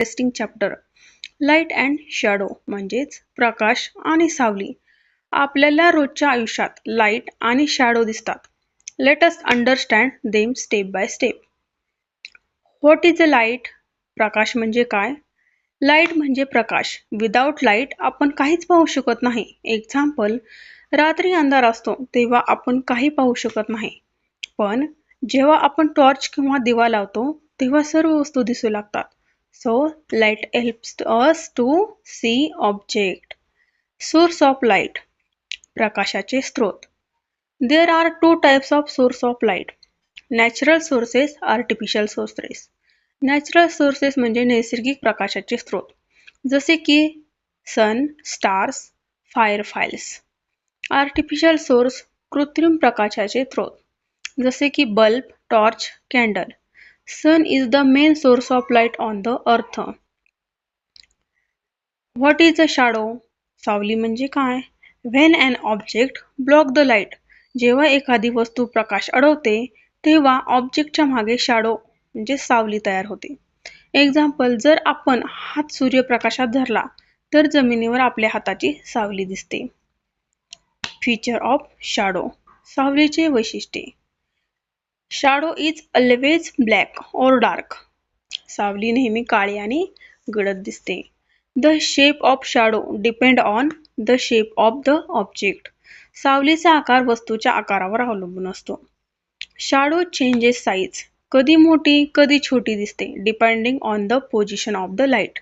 Interesting chapter light and shadow म्हणजेच प्रकाश आणि सावली. आपल्याला रोजच्या आयुष्यात लाईट आणि शॅडो दिसतात. Let us understand them step by step. What is a light? प्रकाश म्हणजे काय? लाईट म्हणजे प्रकाश. विदाउट लाईट आपण काहीच पाहू शकत नाही. एक्झाम्पल, रात्री अंधार असतो तेव्हा आपण काही पाहू शकत नाही. पण जेव्हा आपण टॉर्च किंवा दिवा लावतो तेव्हा सर्व वस्तू दिसू लागतात. So light helps us to see object. Source of light, प्रकाशाचे स्रोत. There are two types of source of light. Natural sources, artificial sources. Natural sources म्हणजे नैसर्गिक प्रकाशाचे स्रोत, जसे की sun, stars, fireflies. Artificial source, कृत्रिम प्रकाशाचे स्रोत, जसे की bulb, torch, candle. Sun is the main source of light on the earth. What is a shadow? सावली म्हणजे काय? When an object block the light. जेव्हा एखादी वस्तू प्रकाश अडवते तेव्हा ऑब्जेक्टच्या मागे शॅडो म्हणजे सावली तयार होते. एक्झाम्पल, जर आपण हात सूर्यप्रकाशात धरला तर जमिनीवर आपल्या हाताची सावली दिसते. फीचर ऑफ शॅडो, सावलीचे वैशिष्ट्ये. शॅडो इज ऑलवेज ब्लॅक और डार्क. सावली नेहमी काळी आणि गडद दिसते. The shape of shadow depend on the shape of the object. सावलीचा आकार वस्तूच्या आकारावर अवलंबून असतो. शॅडो चेंजेस साईज, कधी मोठी कधी छोटी दिसते, depending on the position of the light.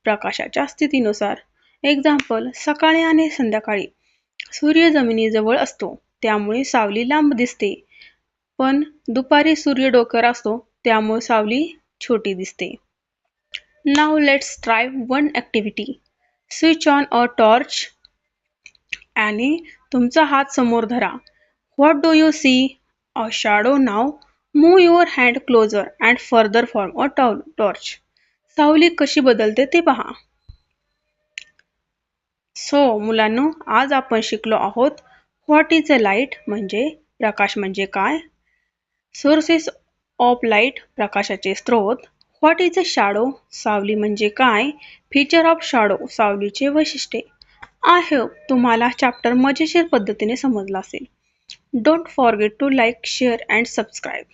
प्रकाशाच्या स्थितीनुसार. एक्झाम्पल, सकाळी आणि संध्याकाळी सूर्य जमिनीजवळ असतो त्यामुळे सावली लांब दिसते, पण दुपारी सूर्य डोक्यावर असतो त्यामुळे सावली छोटी दिसते. Now let's try one activity. Switch on a torch आणि तुमचा हात समोर धरा. What do you see? A shadow. Now move your hand closer and further from a torch. सावली कशी बदलते ते पहा. सो मुलांनो, आज आपण शिकलो आहोत व्हॉट इज अ लाईट म्हणजे प्रकाश म्हणजे काय, सोर्सेस ऑफ लाईट प्रकाशाचे स्रोत, व्हॉट इज अ शॅडो सावली म्हणजे काय, फीचर ऑफ शॅडो सावलीचे वैशिष्ट्ये. आय होप तुम्हाला चॅप्टर मजेशीर पद्धतीने समजला असेल. Don't forget to like, share and subscribe.